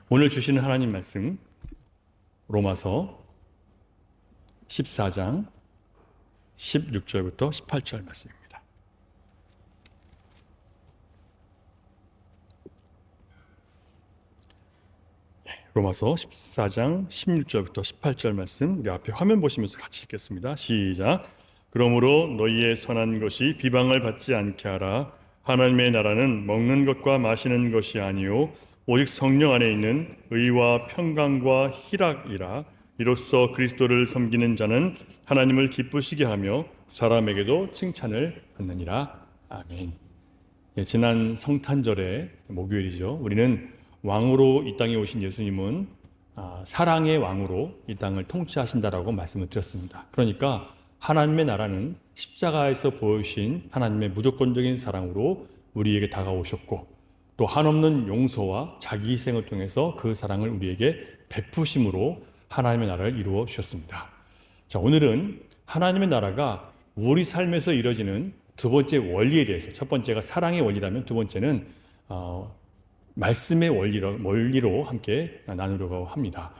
오늘 주시는 하나님 말씀 로마서 14장 16절부터 18절 말씀입니다. 로마서 14장 16절부터 18절 말씀 우리 앞에 화면 보시면서 같이 읽겠습니다. 시작. 그러므로 너희의 선한 것이 비방을 받지 않게 하라. 하나님의 나라는 먹는 것과 마시는 것이 아니요 오직 성령 안에 있는 의와 평강과 희락이라. 이로써 그리스도를 섬기는 자는 하나님을 기쁘시게 하며 사람에게도 칭찬을 받느니라. 아멘. 지난 성탄절의 목요일이죠. 우리는 왕으로 이 땅에 오신 예수님은 사랑의 왕으로 이 땅을 통치하신다라고 말씀을 드렸습니다. 그러니까 하나님의 나라는 십자가에서 보여주신 하나님의 무조건적인 사랑으로 우리에게 다가오셨고 또 한없는 용서와 자기 희생을 통해서 그 사랑을 우리에게 베푸심으로 하나님의 나라를 이루어 주셨습니다. 자, 오늘은 하나님의 나라가 우리 삶에서 이루어지는 두 번째 원리에 대해서, 첫 번째가 사랑의 원리라면 두 번째는 말씀의 원리로 함께 나누려고 합니다.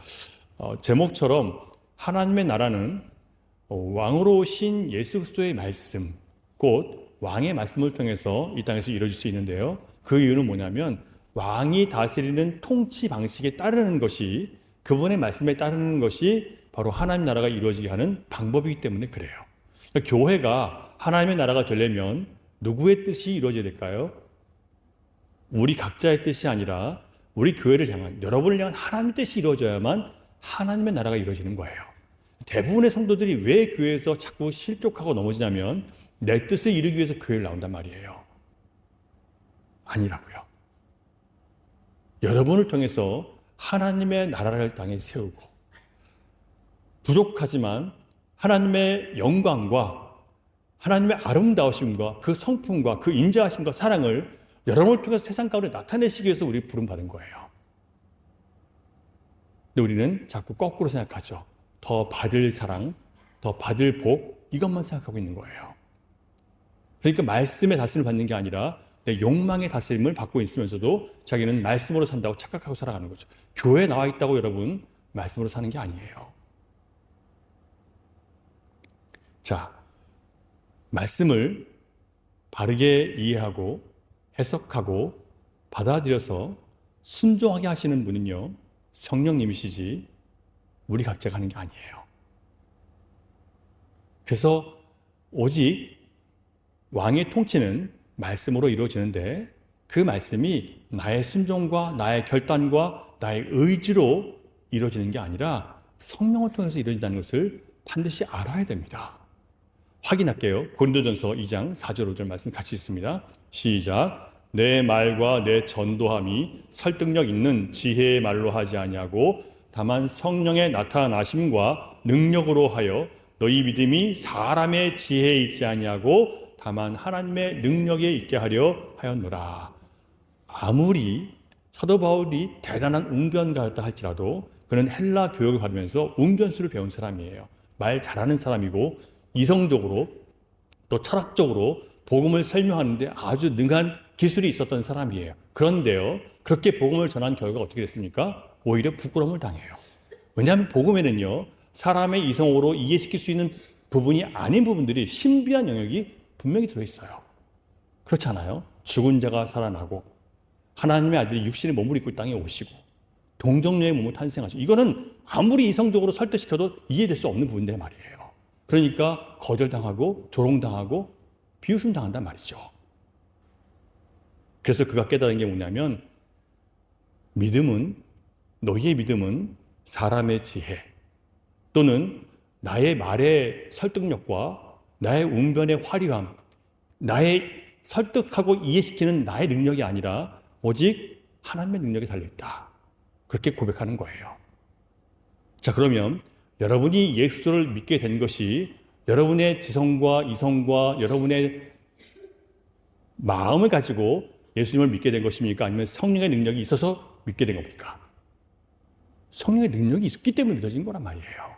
제목처럼 하나님의 나라는 왕으로 오신 예수 그리스도의 말씀, 곧 왕의 말씀을 통해서 이 땅에서 이루어질 수 있는데요. 그 이유는 뭐냐면 왕이 다스리는 통치 방식에 따르는 것이, 그분의 말씀에 따르는 것이 바로 하나님의 나라가 이루어지게 하는 방법이기 때문에 그래요. 그러니까 교회가 하나님의 나라가 되려면 누구의 뜻이 이루어져야 될까요? 우리 각자의 뜻이 아니라 우리 교회를 향한, 여러분을 향한 하나님의 뜻이 이루어져야만 하나님의 나라가 이루어지는 거예요. 대부분의 성도들이 왜 교회에서 자꾸 실족하고 넘어지냐면 내 뜻을 이루기 위해서 교회를 나온단 말이에요. 아니라고요. 여러분을 통해서 하나님의 나라를 땅에 세우고 부족하지만 하나님의 영광과 하나님의 아름다우심과 그 성품과 그 인자하심과 사랑을 여러분을 통해서 세상 가운데 나타내시기 위해서 우리 부름받은 거예요. 근데 우리는 자꾸 거꾸로 생각하죠. 더 받을 사랑, 더 받을 복, 이것만 생각하고 있는 거예요. 그러니까 말씀의 다스림을 받는 게 아니라 내 욕망의 다스림을 받고 있으면서도 자기는 말씀으로 산다고 착각하고 살아가는 거죠. 교회에 나와 있다고 여러분 말씀으로 사는 게 아니에요. 자, 말씀을 바르게 이해하고 해석하고 받아들여서 순종하게 하시는 분은요, 성령님이시지 우리 각자가 하는 게 아니에요. 그래서 오직 왕의 통치는 말씀으로 이루어지는데 그 말씀이 나의 순종과 나의 결단과 나의 의지로 이루어지는 게 아니라 성령을 통해서 이루어진다는 것을 반드시 알아야 됩니다. 확인할게요. 고린도전서 2장 4절 5절 말씀 같이 있습니다. 시작. 내 말과 내 전도함이 설득력 있는 지혜의 말로 하지 아니하고 다만 성령의 나타나심과 능력으로 하여 너희 믿음이 사람의 지혜에 있지 아니하고 다만 하나님의 능력에 있게 하려 하였노라. 아무리 사도 바울이 대단한 웅변가였다 할지라도 그는 헬라 교육을 받으면서 웅변수를 배운 사람이에요. 말 잘하는 사람이고 이성적으로 또 철학적으로 복음을 설명하는데 아주 능한 기술이 있었던 사람이에요. 그런데요, 그렇게 복음을 전한 결과가 어떻게 됐습니까? 오히려 부끄러움을 당해요. 왜냐하면 복음에는요, 사람의 이성으로 이해시킬 수 있는 부분이 아닌 부분들이 신비한 영역이 분명히 들어있어요. 그렇지 않아요? 죽은 자가 살아나고 하나님의 아들이 육신의 몸을 입고 땅에 오시고 동정녀의 몸을 탄생하시고, 이거는 아무리 이성적으로 설득시켜도 이해될 수 없는 부분인데 말이에요. 그러니까 거절당하고 조롱당하고 비웃음당한단 말이죠. 그래서 그가 깨달은 게 뭐냐면 너희의 믿음은 사람의 지혜 또는 나의 말의 설득력과 나의 웅변의 화려함, 나의 설득하고 이해시키는 나의 능력이 아니라 오직 하나님의 능력이 달려있다. 그렇게 고백하는 거예요. 자, 그러면 여러분이 예수를 믿게 된 것이 여러분의 지성과 이성과 여러분의 마음을 가지고 예수님을 믿게 된 것입니까? 아니면 성령의 능력이 있어서 믿게 된 겁니까? 성령의 능력이 있기 때문에 믿어진 거란 말이에요.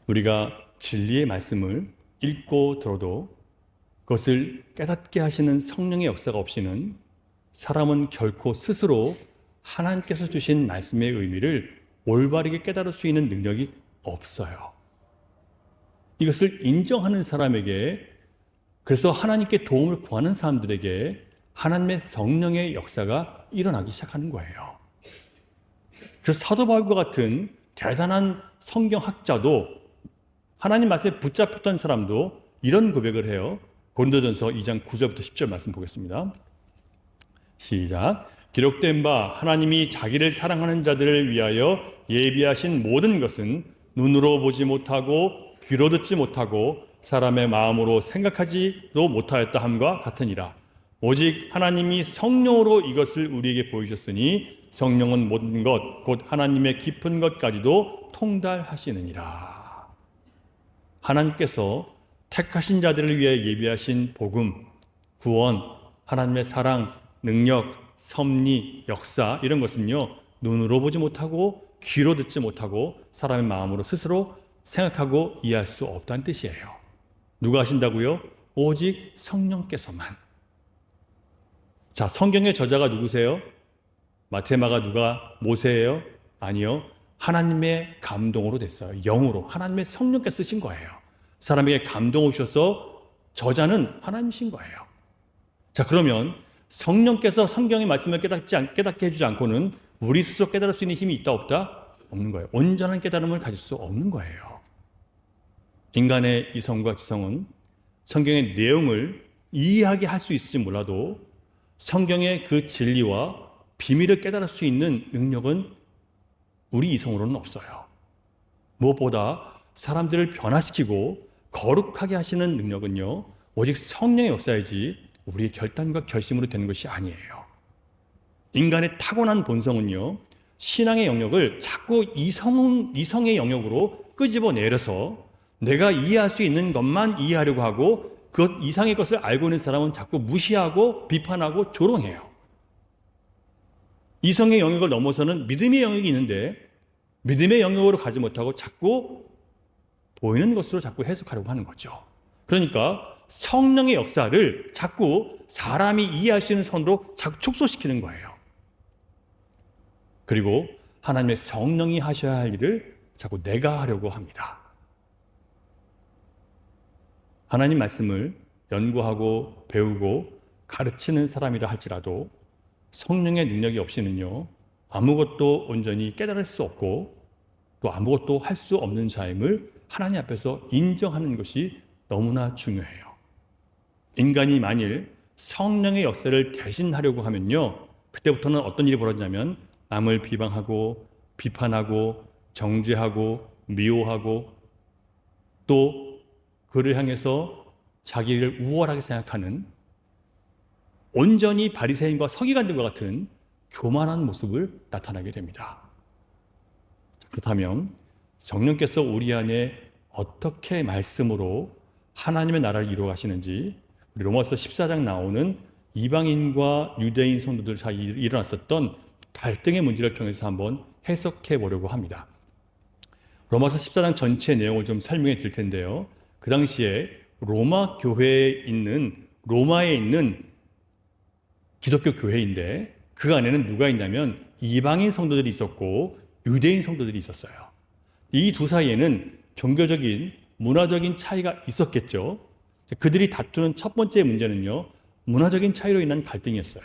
우리가 진리의 말씀을 읽고 들어도 그것을 깨닫게 하시는 성령의 역사가 없이는 사람은 결코 스스로 하나님께서 주신 말씀의 의미를 올바르게 깨달을 수 있는 능력이 없어요. 이것을 인정하는 사람에게, 그래서 하나님께 도움을 구하는 사람들에게 하나님의 성령의 역사가 일어나기 시작하는 거예요. 그래서 사도 바울과 같은 대단한 성경학자도, 하나님 말씀에 붙잡혔던 사람도 이런 고백을 해요. 고린도전서 2장 9절부터 10절 말씀 보겠습니다. 시작. 기록된 바 하나님이 자기를 사랑하는 자들을 위하여 예비하신 모든 것은 눈으로 보지 못하고 귀로 듣지 못하고 사람의 마음으로 생각하지도 못하였다 함과 같으니라. 오직 하나님이 성령으로 이것을 우리에게 보이셨으니 성령은 모든 것 곧 하나님의 깊은 것까지도 통달하시느니라. 하나님께서 택하신 자들을 위해 예비하신 복음, 구원, 하나님의 사랑, 능력, 섭리, 역사, 이런 것은요, 눈으로 보지 못하고 귀로 듣지 못하고 사람의 마음으로 스스로 생각하고 이해할 수 없다는 뜻이에요. 누가 하신다고요? 오직 성령께서만. 자, 성경의 저자가 누구세요? 마테마가 누가 모세예요? 아니요. 하나님의 감동으로 됐어요. 영으로. 하나님의 성령께서 쓰신 거예요. 사람에게 감동 오셔서 저자는 하나님이신 거예요. 자, 그러면 성령께서 성경의 말씀을 깨닫게 해주지 않고는 우리 스스로 깨달을 수 있는 힘이 있다 없다? 없는 거예요. 온전한 깨달음을 가질 수 없는 거예요. 인간의 이성과 지성은 성경의 내용을 이해하게 할 수 있을지 몰라도 성경의 그 진리와 비밀을 깨달을 수 있는 능력은 우리 이성으로는 없어요. 무엇보다 사람들을 변화시키고 거룩하게 하시는 능력은요, 오직 성령의 역사이지 우리의 결단과 결심으로 되는 것이 아니에요. 인간의 타고난 본성은요, 신앙의 영역을 자꾸 이성의 영역으로 끄집어내려서 내가 이해할 수 있는 것만 이해하려고 하고 그 이상의 것을 알고 있는 사람은 자꾸 무시하고 비판하고 조롱해요. 이성의 영역을 넘어서는 믿음의 영역이 있는데 믿음의 영역으로 가지 못하고 자꾸 보이는 것으로 자꾸 해석하려고 하는 거죠. 그러니까 성령의 역사를 자꾸 사람이 이해할 수 있는 선으로 자꾸 축소시키는 거예요. 그리고 하나님의 성령이 하셔야 할 일을 자꾸 내가 하려고 합니다. 하나님 말씀을 연구하고 배우고 가르치는 사람이라 할지라도 성령의 능력이 없이는요, 아무것도 온전히 깨달을 수 없고 또 아무것도 할 수 없는 자임을 하나님 앞에서 인정하는 것이 너무나 중요해요. 인간이 만일 성령의 역사를 대신하려고 하면요, 그때부터는 어떤 일이 벌어지냐면 남을 비방하고 비판하고 정죄하고 미워하고 또 그를 향해서 자기를 우월하게 생각하는 온전히 바리새인과 서기관들과 같은 교만한 모습을 나타나게 됩니다. 그렇다면 성령께서 우리 안에 어떻게 말씀으로 하나님의 나라를 이루어 가시는지 우리 로마서 14장 나오는 이방인과 유대인 성도들 사이에 일어났었던 갈등의 문제를 통해서 한번 해석해 보려고 합니다. 로마서 14장 전체 내용을 좀 설명해 드릴 텐데요. 그 당시에 로마에 있는 기독교 교회인데 그 안에는 누가 있냐면 이방인 성도들이 있었고 유대인 성도들이 있었어요. 이 두 사이에는 종교적인, 문화적인 차이가 있었겠죠. 그들이 다투는 첫 번째 문제는요, 문화적인 차이로 인한 갈등이었어요.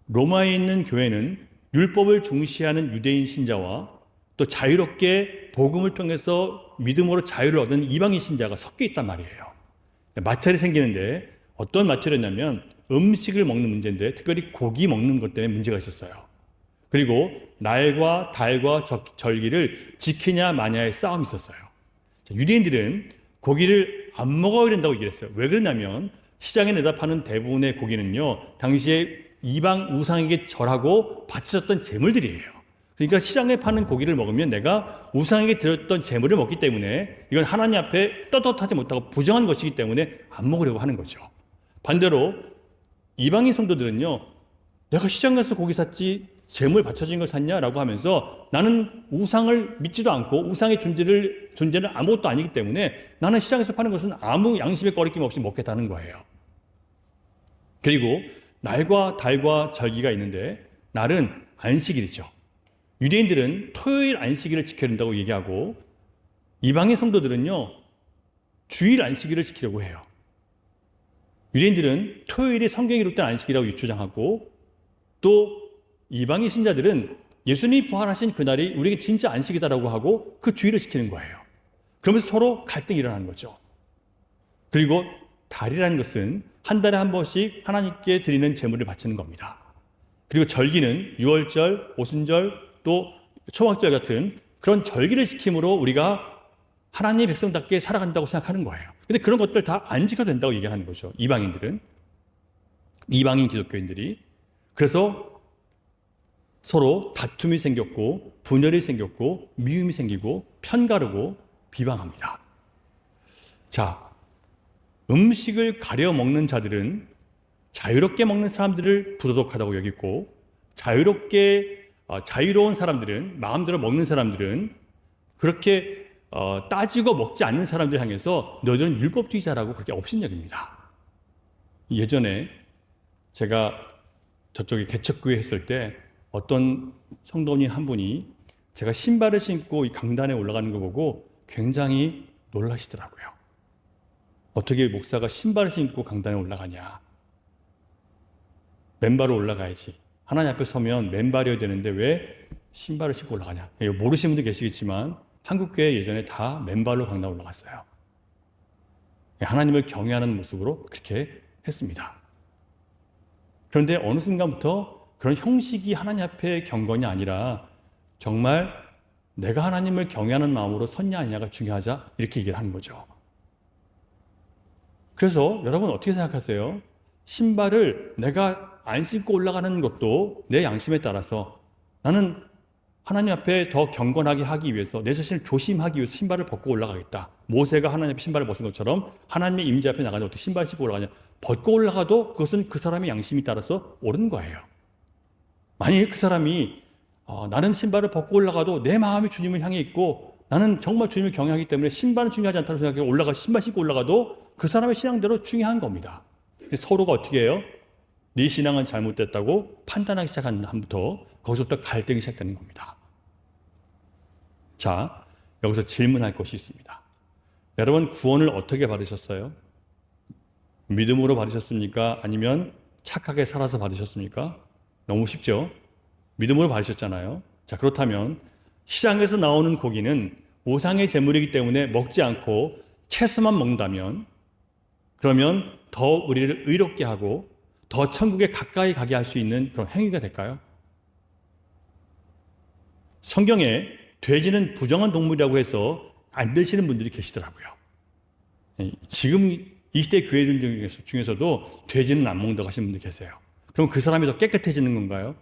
로마에 있는 교회는 율법을 중시하는 유대인 신자와 또 자유롭게 복음을 통해서 믿음으로 자유를 얻은 이방인 신자가 섞여 있단 말이에요. 마찰이 생기는데 어떤 마찰이었냐면 음식을 먹는 문제인데 특별히 고기 먹는 것 때문에 문제가 있었어요. 그리고 날과 달과 절기를 지키냐 마냐의 싸움이 있었어요. 유대인들은 고기를 안 먹어야 된다고 얘기했어요. 왜 그러냐면 시장에 내다 파는 대부분의 고기는요, 당시에 이방 우상에게 절하고 바치셨던 제물들이에요. 그러니까 시장에 파는 고기를 먹으면 내가 우상에게 드렸던 제물을 먹기 때문에 이건 하나님 앞에 떳떳하지 못하고 부정한 것이기 때문에 안 먹으려고 하는 거죠. 반대로 이방인 성도들은요, 내가 시장 가서 고기 샀지 제물 바쳐진 걸 샀냐라고 하면서 나는 우상을 믿지도 않고 우상의 존재는 아무것도 아니기 때문에 나는 시장에서 파는 것은 아무 양심의 거리낌 없이 먹겠다는 거예요. 그리고 날과 달과 절기가 있는데 날은 안식일이죠. 유대인들은 토요일 안식일을 지켜야 된다고 얘기하고 이방의 성도들은요 주일 안식일을 지키려고 해요. 유대인들은 토요일이 성경이 기록된 안식이라고 주장하고 또 이방의 신자들은 예수님이 부활하신 그날이 우리에게 진짜 안식이다라고 하고 그 주일을 지키는 거예요. 그러면서 서로 갈등이 일어나는 거죠. 그리고 달이라는 것은 한 달에 한 번씩 하나님께 드리는 제물을 바치는 겁니다. 그리고 절기는 유월절, 오순절, 또 초막절 같은 그런 절기를 지킴으로 우리가 하나님의 백성답게 살아간다고 생각하는 거예요. 근데 그런 것들 다 안지가 된다고 얘기하는 거죠. 이방인들은. 이방인 기독교인들이. 그래서 서로 다툼이 생겼고 분열이 생겼고 미움이 생기고 편가르고 비방합니다. 자, 음식을 가려 먹는 자들은 자유롭게 먹는 사람들을 부도덕하다고 여기고 자유로운 사람들은 마음대로 먹는 사람들은 그렇게 따지고 먹지 않는 사람들 향해서 너희들은 율법주의자라고 그렇게 업신여깁니다. 예전에 제가 저쪽에 개척교회 했을 때 어떤 성도님 한 분이 제가 신발을 신고 이 강단에 올라가는 거 보고 굉장히 놀라시더라고요. 어떻게 목사가 신발을 신고 강단에 올라가냐. 맨발로 올라가야지. 하나님 앞에 서면 맨발이어야 되는데 왜 신발을 신고 올라가냐. 모르시는 분도 계시겠지만 한국교회 예전에 다 맨발로 강단 올라갔어요. 하나님을 경외하는 모습으로 그렇게 했습니다. 그런데 어느 순간부터 그런 형식이 하나님 앞에 경건이 아니라 정말 내가 하나님을 경외하는 마음으로 섰냐 아니냐가 중요하자 이렇게 얘기를 하는 거죠. 그래서 여러분 어떻게 생각하세요? 신발을 내가 안 신고 올라가는 것도 내 양심에 따라서 나는 하나님 앞에 더 경건하게 하기 위해서 내 자신을 조심하기 위해서 신발을 벗고 올라가겠다. 모세가 하나님 앞에 신발을 벗은 것처럼 하나님의 임재 앞에 나가는데 어떻게 신발 신고 올라가냐. 벗고 올라가도 그것은 그 사람의 양심에 따라서 옳은 거예요. 만약에 그 사람이 나는 신발을 벗고 올라가도 내 마음이 주님을 향해 있고 나는 정말 주님을 경외하기 때문에 신발은 중요하지 않다는 생각에 신발 신고 올라가도 그 사람의 신앙대로 중요한 겁니다. 서로가 어떻게 해요? 네 신앙은 잘못됐다고 판단하기 시작한 다음부터 거기서부터 갈등이 시작되는 겁니다. 자, 여기서 질문할 것이 있습니다. 여러분 구원을 어떻게 받으셨어요? 믿음으로 받으셨습니까? 아니면 착하게 살아서 받으셨습니까? 너무 쉽죠? 믿음으로 받으셨잖아요. 자, 그렇다면 시장에서 나오는 고기는 우상의 제물이기 때문에 먹지 않고 채소만 먹는다면 그러면 더 우리를 의롭게 하고 더 천국에 가까이 가게 할 수 있는 그런 행위가 될까요? 성경에 돼지는 부정한 동물이라고 해서 안 드시는 분들이 계시더라고요. 지금 이 시대 교회들 중에서도 돼지는 안 먹는다고 하시는 분들 계세요. 그럼 그 사람이 더 깨끗해지는 건가요?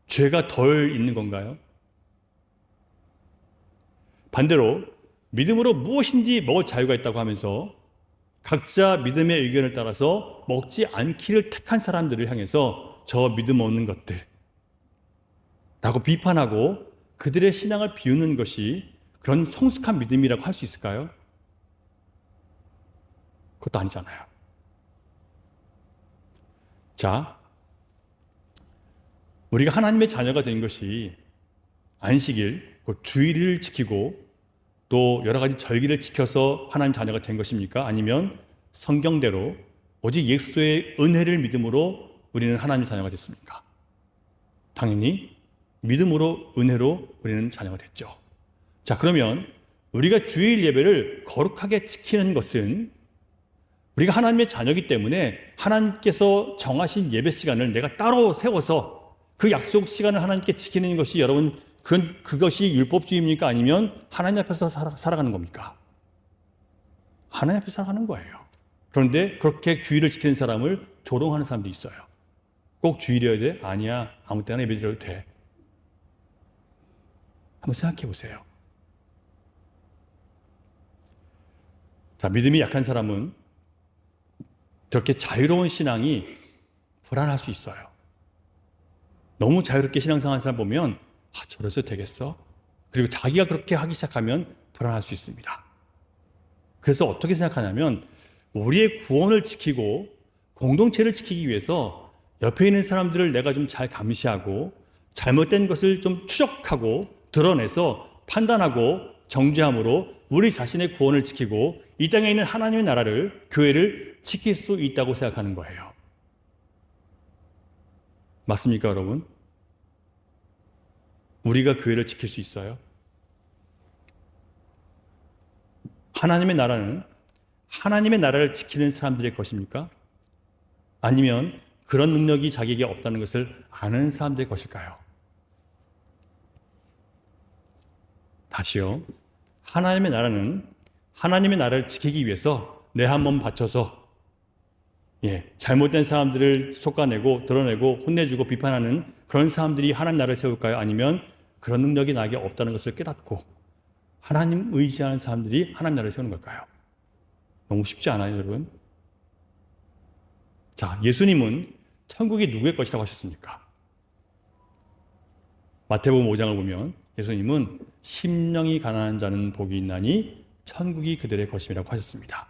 죄가 덜 있는 건가요? 반대로 믿음으로 무엇인지 먹을 자유가 있다고 하면서 각자 믿음의 의견을 따라서 먹지 않기를 택한 사람들을 향해서 저 믿음 없는 것들 라고 비판하고 그들의 신앙을 비우는 것이 그런 성숙한 믿음이라고 할 수 있을까요? 그것도 아니잖아요. 자, 우리가 하나님의 자녀가 된 것이 안식일, 주일을 지키고 또 여러 가지 절기를 지켜서 하나님 자녀가 된 것입니까? 아니면 성경대로 오직 예수의 은혜를 믿음으로 우리는 하나님 자녀가 됐습니까? 당연히 믿음으로 은혜로 우리는 자녀가 됐죠. 자, 그러면 우리가 주일 예배를 거룩하게 지키는 것은 우리가 하나님의 자녀이기 때문에 하나님께서 정하신 예배 시간을 내가 따로 세워서 그 약속 시간을 하나님께 지키는 것이 여러분 그것이 율법주의입니까? 아니면 하나님 앞에서 살아가는 겁니까? 하나님 앞에서 살아가는 거예요. 그런데 그렇게 주일을 지키는 사람을 조롱하는 사람도 있어요. 꼭 주일이어야 돼? 아니야. 아무 때나 예배 드려도 돼. 한번 생각해 보세요. 자, 믿음이 약한 사람은 그렇게 자유로운 신앙이 불안할 수 있어요. 너무 자유롭게 신앙생활하는 사람 보면 저래서 되겠어? 그리고 자기가 그렇게 하기 시작하면 불안할 수 있습니다. 그래서 어떻게 생각하냐면 우리의 구원을 지키고 공동체를 지키기 위해서 옆에 있는 사람들을 내가 좀 잘 감시하고 잘못된 것을 좀 추적하고 드러내서 판단하고 정죄함으로 우리 자신의 구원을 지키고 이 땅에 있는 하나님의 나라를, 교회를 지킬 수 있다고 생각하는 거예요. 맞습니까, 여러분? 우리가 교회를 지킬 수 있어요? 하나님의 나라는 하나님의 나라를 지키는 사람들의 것입니까? 아니면 그런 능력이 자기에게 없다는 것을 아는 사람들의 것일까요? 다시요. 하나님의 나라는 하나님의 나라를 지키기 위해서 내 한 몸 바쳐서 잘못된 사람들을 솎아내고 드러내고 혼내주고 비판하는 그런 사람들이 하나님 나라를 세울까요? 아니면 그런 능력이 나에게 없다는 것을 깨닫고 하나님 의지하는 사람들이 하나님 나라를 세우는 걸까요? 너무 쉽지 않아요, 여러분? 자, 예수님은 천국이 누구의 것이라고 하셨습니까? 마태복음 5장을 보면 예수님은 심령이 가난한 자는 복이 있나니 천국이 그들의 것임이라고 하셨습니다.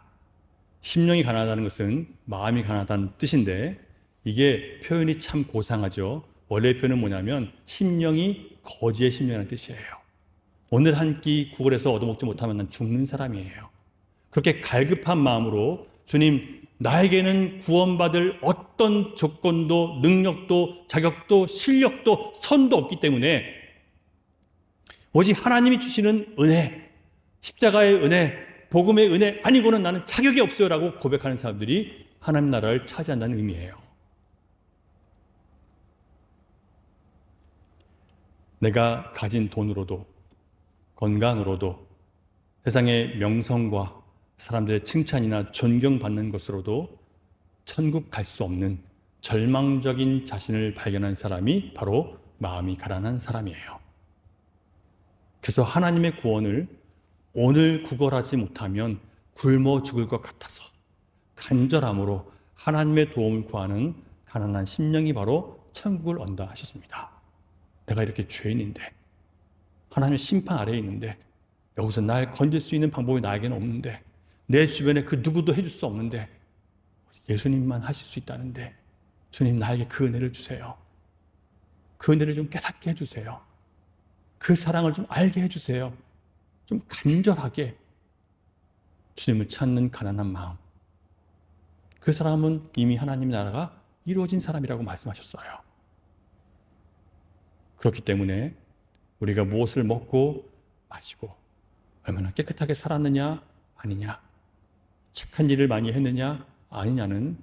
심령이 가난하다는 것은 마음이 가난하다는 뜻인데 이게 표현이 참 고상하죠. 원래 표현은 뭐냐면 심령이 거지의 심령이라는 뜻이에요. 오늘 한 끼 구걸에서 얻어먹지 못하면 난 죽는 사람이에요. 그렇게 갈급한 마음으로 주님, 나에게는 구원받을 어떤 조건도 능력도 자격도 실력도 선도 없기 때문에 오직 하나님이 주시는 은혜, 십자가의 은혜, 복음의 은혜 아니고는 나는 자격이 없어요 라고 고백하는 사람들이 하나님 나라를 차지한다는 의미예요. 내가 가진 돈으로도 건강으로도 세상의 명성과 사람들의 칭찬이나 존경받는 것으로도 천국 갈 수 없는 절망적인 자신을 발견한 사람이 바로 마음이 가난한 사람이에요. 그래서 하나님의 구원을 오늘 구걸하지 못하면 굶어 죽을 것 같아서 간절함으로 하나님의 도움을 구하는 가난한 심령이 바로 천국을 얻는다 하셨습니다. 내가 이렇게 죄인인데 하나님의 심판 아래에 있는데 여기서 날 건질 수 있는 방법이 나에게는 없는데 내 주변에 그 누구도 해줄 수 없는데 예수님만 하실 수 있다는데 주님 나에게 그 은혜를 주세요. 그 은혜를 좀 깨닫게 해주세요. 그 사랑을 좀 알게 해주세요. 좀 간절하게 주님을 찾는 가난한 마음. 그 사람은 이미 하나님 나라가 이루어진 사람이라고 말씀하셨어요. 그렇기 때문에 우리가 무엇을 먹고 마시고 얼마나 깨끗하게 살았느냐 아니냐, 착한 일을 많이 했느냐 아니냐는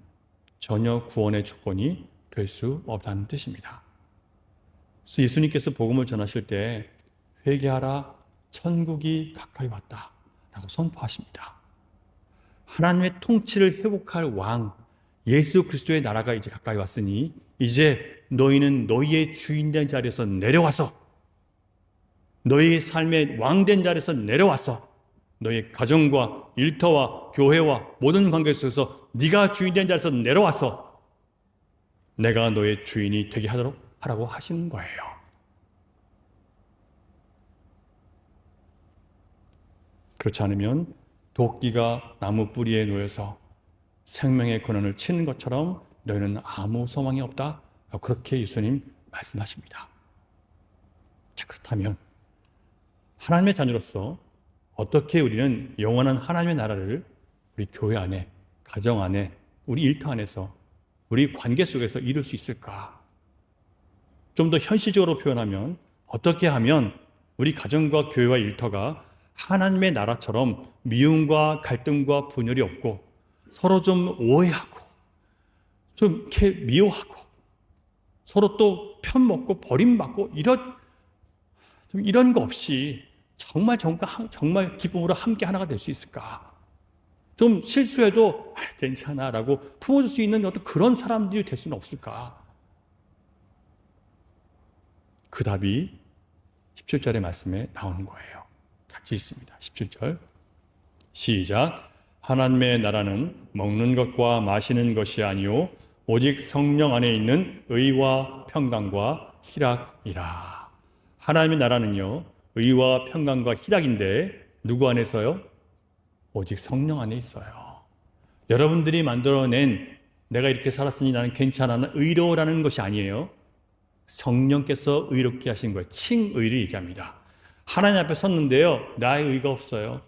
전혀 구원의 조건이 될 수 없다는 뜻입니다. 그래서 예수님께서 복음을 전하실 때 회개하라, 천국이 가까이 왔다 라고 선포하십니다. 하나님의 통치를 회복할 왕 예수 그리스도의 나라가 이제 가까이 왔으니 이제 너희는 너희의 주인된 자리에서 내려와서 너희의 삶의 왕된 자리에서 내려와서 너희의 가정과 일터와 교회와 모든 관계 속에서 네가 주인된 자리에서 내려와서 내가 너의 주인이 되게 하도록 하라고 하시는 거예요. 그렇지 않으면 도끼가 나무 뿌리에 놓여서 생명의 근원을 치는 것처럼 너희는 아무 소망이 없다. 그렇게 예수님 말씀하십니다. 자, 그렇다면 하나님의 자녀로서 어떻게 우리는 영원한 하나님의 나라를 우리 교회 안에, 가정 안에, 우리 일터 안에서, 우리 관계 속에서 이룰 수 있을까? 좀 더 현실적으로 표현하면 어떻게 하면 우리 가정과 교회와 일터가 하나님의 나라처럼 미움과 갈등과 분열이 없고 서로 좀 오해하고 좀 이렇게 미워하고 서로 또 편먹고 버림받고 이런 거 없이 정말 기쁨으로 함께 하나가 될 수 있을까? 좀 실수해도 괜찮아라고 품어줄 수 있는 어떤 그런 사람들이 될 수는 없을까? 그 답이 17절의 말씀에 나오는 거예요. 같이 있습니다. 17절 시작. 하나님의 나라는 먹는 것과 마시는 것이 아니요 오직 성령 안에 있는 의와 평강과 희락이라. 하나님의 나라는요 의와 평강과 희락인데 누구 안에서요? 오직 성령 안에 있어요. 여러분들이 만들어낸 내가 이렇게 살았으니 나는 괜찮아, 나는 의로라는 것이 아니에요. 성령께서 의롭게 하신 거예요. 칭의를 얘기합니다. 하나님 앞에 섰는데요, 나의 의가 없어요.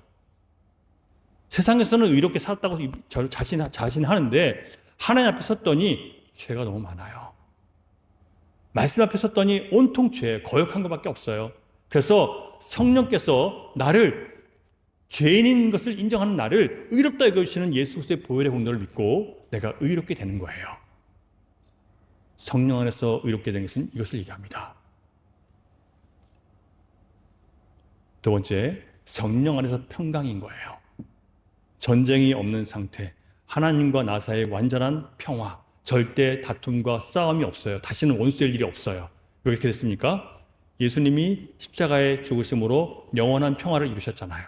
세상에서는 의롭게 살았다고 자신하는데 하나님 앞에 섰더니 죄가 너무 많아요. 말씀 앞에 섰더니 온통 죄, 거역한 것밖에 없어요. 그래서 성령께서 나를, 죄인인 것을 인정하는 나를 의롭다 여겨주시는 예수 그리스도의 보혈의 공로를 믿고 내가 의롭게 되는 거예요. 성령 안에서 의롭게 된 것은 이것을 얘기합니다. 두 번째, 성령 안에서 평강인 거예요. 전쟁이 없는 상태, 하나님과 나 사이의 완전한 평화, 절대 다툼과 싸움이 없어요. 다시는 원수될 일이 없어요. 왜 그렇게 됐습니까? 예수님이 십자가의 죽으심으로 영원한 평화를 이루셨잖아요.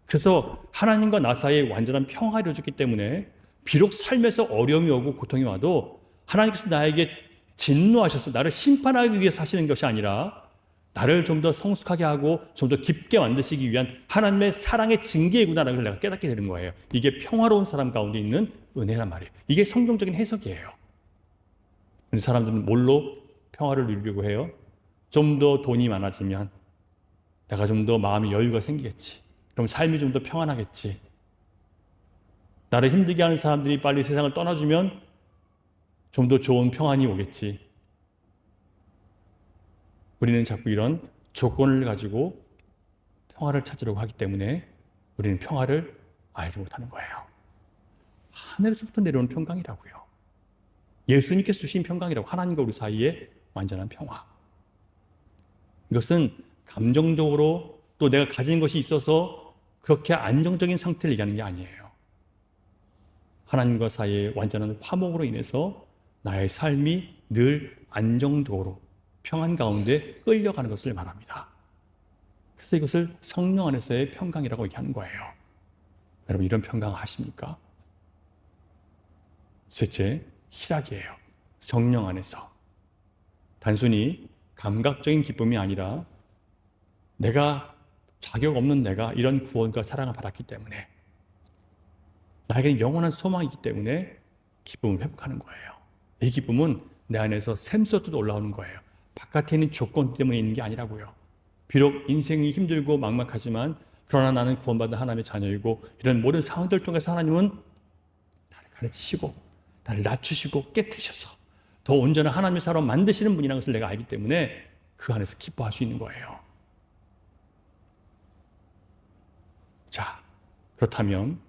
그래서 하나님과 나 사이의 완전한 평화를 이루어졌기 때문에 비록 삶에서 어려움이 오고 고통이 와도 하나님께서 나에게 진노하셔서 나를 심판하기 위해서 하시는 것이 아니라 나를 좀 더 성숙하게 하고 좀 더 깊게 만드시기 위한 하나님의 사랑의 징계이구나라는 걸 내가 깨닫게 되는 거예요. 이게 평화로운 사람 가운데 있는 은혜란 말이에요. 이게 성경적인 해석이에요. 사람들은 뭘로 평화를 누리려고 해요? 좀 더 돈이 많아지면 내가 좀 더 마음의 여유가 생기겠지. 그럼 삶이 좀 더 평안하겠지. 나를 힘들게 하는 사람들이 빨리 세상을 떠나주면 좀 더 좋은 평안이 오겠지. 우리는 자꾸 이런 조건을 가지고 평화를 찾으려고 하기 때문에 우리는 평화를 알지 못하는 거예요. 하늘에서부터 내려오는 평강이라고요. 예수님께서 주신 평강이라고, 하나님과 우리 사이에 완전한 평화. 이것은 감정적으로 또 내가 가진 것이 있어서 그렇게 안정적인 상태를 얘기하는 게 아니에요. 하나님과 사이의 완전한 화목으로 인해서 나의 삶이 늘 안정적으로 평안 가운데 끌려가는 것을 말합니다. 그래서 이것을 성령 안에서의 평강이라고 얘기하는 거예요. 여러분, 이런 평강 아십니까? 셋째, 희락이에요. 성령 안에서. 단순히 감각적인 기쁨이 아니라 내가, 자격 없는 내가 이런 구원과 사랑을 받았기 때문에, 나에게는 영원한 소망이기 때문에 기쁨을 회복하는 거예요. 이 기쁨은 내 안에서 샘솟듯 올라오는 거예요. 바깥에 있는 조건 때문에 있는 게 아니라고요. 비록 인생이 힘들고 막막하지만 그러나 나는 구원받은 하나님의 자녀이고, 이런 모든 상황들을 통해서 하나님은 나를 가르치시고 나를 낮추시고 깨트리셔서 더 온전한 하나님의 사람 만드시는 분이라는 것을 내가 알기 때문에 그 안에서 기뻐할 수 있는 거예요. 자, 그렇다면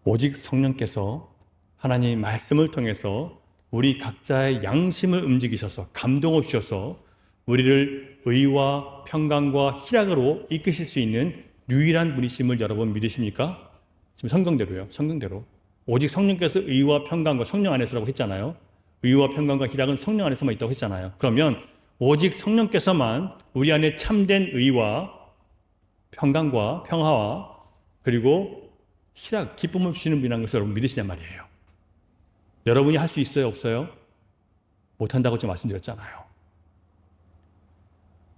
오직 성령께서 하나님 말씀을 통해서 우리 각자의 양심을 움직이셔서 감동을 주셔서 우리를 의와 평강과 희락으로 이끄실 수 있는 유일한 분이심을 여러분 믿으십니까? 지금 성경대로요. 성경대로. 오직 성령께서 의와 평강과, 성령 안에서라고 했잖아요. 의와 평강과 희락은 성령 안에서만 있다고 했잖아요. 그러면 오직 성령께서만 우리 안에 참된 의와 평강과 평화와 그리고 희락, 기쁨을 주시는 분이라는 것을 여러분 믿으시냔 말이에요. 여러분이 할 수 있어요, 없어요? 못한다고 좀 말씀드렸잖아요.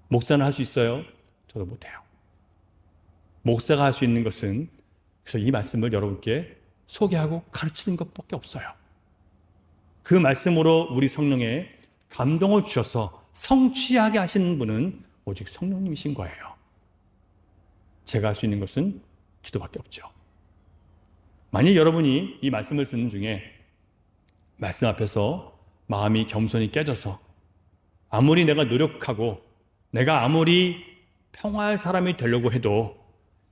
목사는 할 수 있어요? 저도 못해요. 목사가 할 수 있는 것은, 그래서 이 말씀을 여러분께 소개하고 가르치는 것밖에 없어요. 그 말씀으로 우리 성령에 감동을 주셔서 성취하게 하시는 분은 오직 성령님이신 거예요. 제가 할 수 있는 것은 기도밖에 없죠. 만약 여러분이 이 말씀을 듣는 중에 말씀 앞에서 마음이 겸손히 깨져서 아무리 내가 노력하고 내가 아무리 평화의 사람이 되려고 해도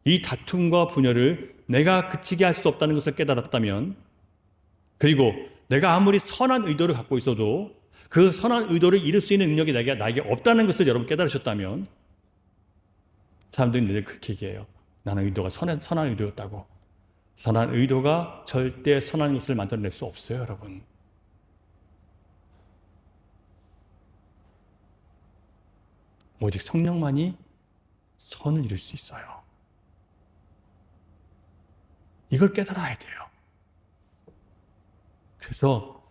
이 다툼과 분열을 내가 그치게 할 수 없다는 것을 깨달았다면, 그리고 내가 아무리 선한 의도를 갖고 있어도 그 선한 의도를 이룰 수 있는 능력이 나에게 없다는 것을 여러분 깨달으셨다면, 사람들이 늘 그렇게 얘기해요. 나는 의도가 선한 의도였다고. 선한 의도가 절대 선한 것을 만들어낼 수 없어요, 여러분. 오직 성령만이 선을 이룰 수 있어요. 이걸 깨달아야 돼요. 그래서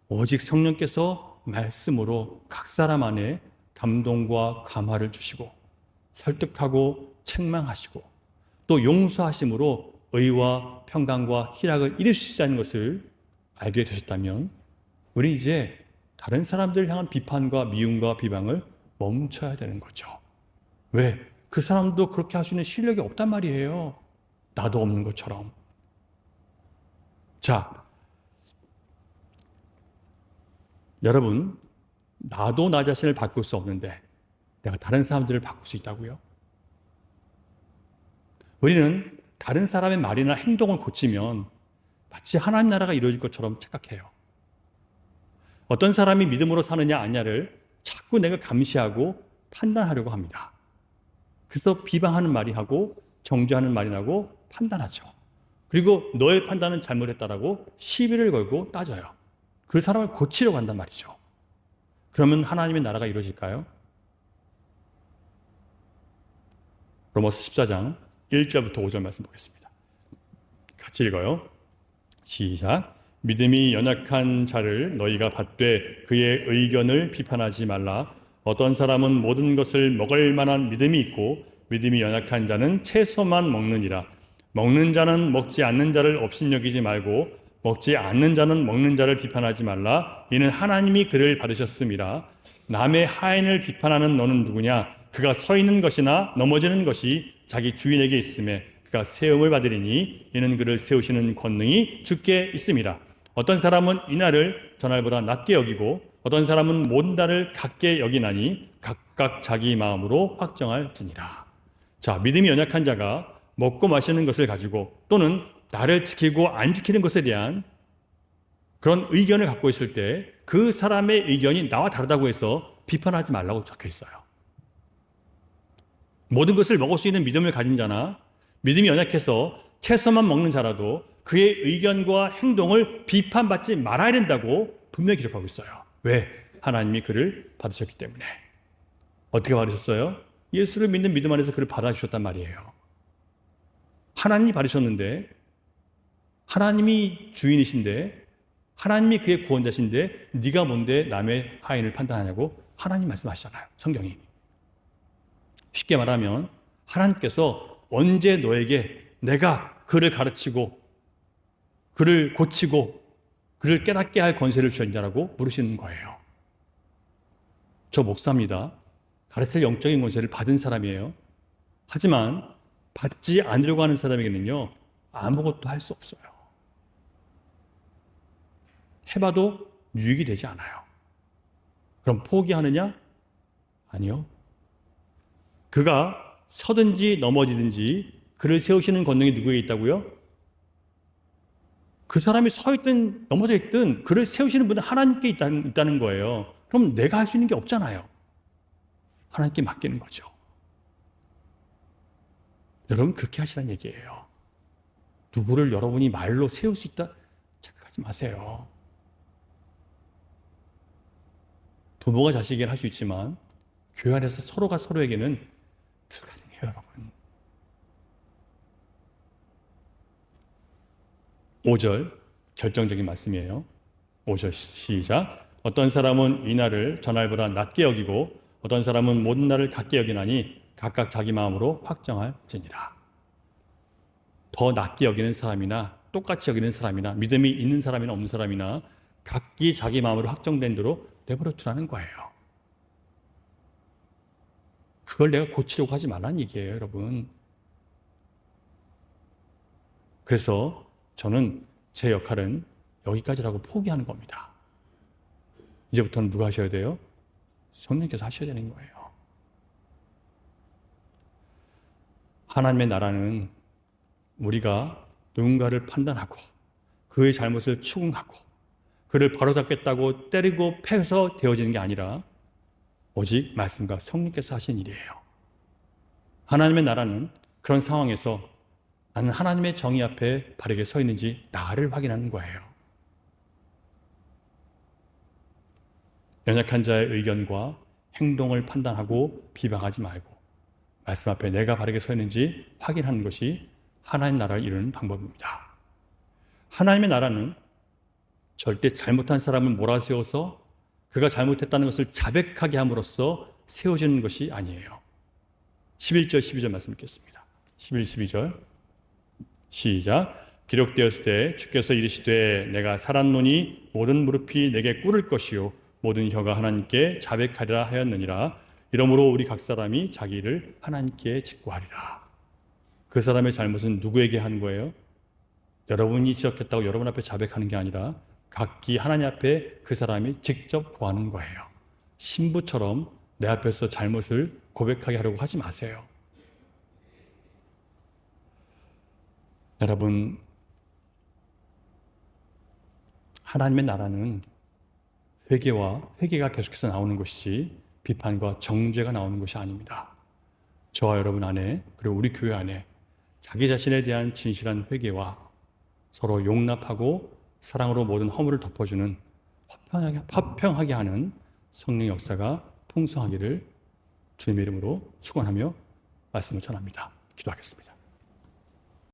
오직 성령께서 말씀으로 각 사람 안에 감동과 감화를 주시고 설득하고 책망하시고 또 용서하심으로 의와 평강과 희락을 이룰 수 있다는 것을 알게 되셨다면 우리 이제 다른 사람들을 향한 비판과 미움과 비방을 멈춰야 되는 거죠. 왜? 그 사람도 그렇게 할 수 있는 실력이 없단 말이에요. 나도 없는 것처럼. 자, 여러분, 나도 나 자신을 바꿀 수 없는데 내가 다른 사람들을 바꿀 수 있다고요? 우리는 다른 사람의 말이나 행동을 고치면 마치 하나님 나라가 이루어질 것처럼 착각해요. 어떤 사람이 믿음으로 사느냐 아니냐를 자꾸 내가 감시하고 판단하려고 합니다. 그래서 비방하는 말이 하고 정죄하는 말이 나고 판단하죠. 그리고 너의 판단은 잘못했다라고 시비를 걸고 따져요. 그 사람을 고치려고 한단 말이죠. 그러면 하나님의 나라가 이루어질까요? 로마서 14장 1절부터 5절 말씀 보겠습니다. 같이 읽어요. 시작. 믿음이 연약한 자를 너희가 받되 그의 의견을 비판하지 말라. 어떤 사람은 모든 것을 먹을 만한 믿음이 있고 믿음이 연약한 자는 채소만 먹느니라. 먹는 자는 먹지 않는 자를 업신여기지 말고 먹지 않는 자는 먹는 자를 비판하지 말라. 이는 하나님이 그를 받으셨음이라. 남의 하인을 비판하는 너는 누구냐? 그가 서 있는 것이나 넘어지는 것이 자기 주인에게 있음에 그가 세움을 받으리니 이는 그를 세우시는 권능이 주께 있음이라. 어떤 사람은 이날을 저날보다 낮게 여기고 어떤 사람은 모든 날을 같게 여기나니 각각 자기 마음으로 확정할지니라. 자, 믿음이 연약한 자가 먹고 마시는 것을 가지고 또는 나를 지키고 안 지키는 것에 대한 그런 의견을 갖고 있을 때 그 사람의 의견이 나와 다르다고 해서 비판하지 말라고 적혀 있어요. 모든 것을 먹을 수 있는 믿음을 가진 자나 믿음이 연약해서 채소만 먹는 자라도 그의 의견과 행동을 비판받지 말아야 된다고 분명히 기록하고 있어요. 왜? 하나님이 그를 받으셨기 때문에. 어떻게 받으셨어요? 예수를 믿는 믿음 안에서 그를 받아주셨단 말이에요. 하나님이 받으셨는데 하나님이 주인이신데 하나님이 그의 구원자신데 네가 뭔데 남의 하인을 판단하냐고 하나님 말씀하시잖아요. 성경이. 쉽게 말하면 하나님께서 언제 너에게 내가 그를 가르치고 그를 고치고 그를 깨닫게 할 권세를 주셨냐라고 물으시는 거예요. 저 목사입니다. 가르칠 영적인 권세를 받은 사람이에요. 하지만 받지 않으려고 하는 사람에게는요, 아무것도 할 수 없어요. 해봐도 유익이 되지 않아요. 그럼 포기하느냐? 아니요. 그가 서든지 넘어지든지 그를 세우시는 권능이 누구에게 있다고요? 그 사람이 서 있든 넘어져 있든 그를 세우시는 분은 하나님께 있다는 거예요. 그럼 내가 할 수 있는 게 없잖아요. 하나님께 맡기는 거죠. 여러분 그렇게 하시라는 얘기예요. 누구를 여러분이 말로 세울 수 있다? 착각하지 마세요. 부모가 자식에게는 할 수 있지만 교회 안에서 서로가 서로에게는 불가능해요, 여러분. 5절 결정적인 말씀이에요. 5절 시작. 어떤 사람은 이날을 저날보다 낮게 여기고 어떤 사람은 모든 날을 같게 여기나니 각각 자기 마음으로 확정할지니라. 더 낮게 여기는 사람이나 똑같이 여기는 사람이나 믿음이 있는 사람이나 없는 사람이나 각기 자기 마음으로 확정된 대로 내버려 두라는 거예요. 그걸 내가 고치려고 하지 말라는 얘기예요, 여러분. 그래서 저는 제 역할은 여기까지라고 포기하는 겁니다. 이제부터는 누가 하셔야 돼요? 성령께서 하셔야 되는 거예요. 하나님의 나라는 우리가 누군가를 판단하고 그의 잘못을 추궁하고 그를 바로잡겠다고 때리고 패서 되어지는 게 아니라 오직 말씀과 성령께서 하신 일이에요. 하나님의 나라는 그런 상황에서 나는 하나님의 정의 앞에 바르게 서 있는지 나를 확인하는 거예요. 연약한 자의 의견과 행동을 판단하고 비방하지 말고 말씀 앞에 내가 바르게 서 있는지 확인하는 것이 하나님 나라를 이루는 방법입니다. 하나님의 나라는 절대 잘못한 사람을 몰아세워서 그가 잘못했다는 것을 자백하게 함으로써 세워지는 것이 아니에요. 11절, 12절 말씀 읽겠습니다. 11, 12절 시작. 기록되었을 때 주께서 이르시되 내가 살았노니 모든 무릎이 내게 꿇을 것이요 모든 혀가 하나님께 자백하리라 하였느니라. 이러므로 우리 각 사람이 자기 일을 하나님께 직구하리라. 그 사람의 잘못은 누구에게 하는 거예요? 여러분이 지적했다고 여러분 앞에 자백하는 게 아니라 각기 하나님 앞에 그 사람이 직접 구하는 거예요. 신부처럼 내 앞에서 잘못을 고백하게 하려고 하지 마세요. 여러분, 하나님의 나라는 회개가 계속해서 나오는 것이지 비판과 정죄가 나오는 것이 아닙니다. 저와 여러분 안에, 그리고 우리 교회 안에 자기 자신에 대한 진실한 회개와 서로 용납하고 사랑으로 모든 허물을 덮어주는 화평하게 하는 성령 역사가 풍성하기를 주님의 이름으로 축원하며 말씀을 전합니다. 기도하겠습니다.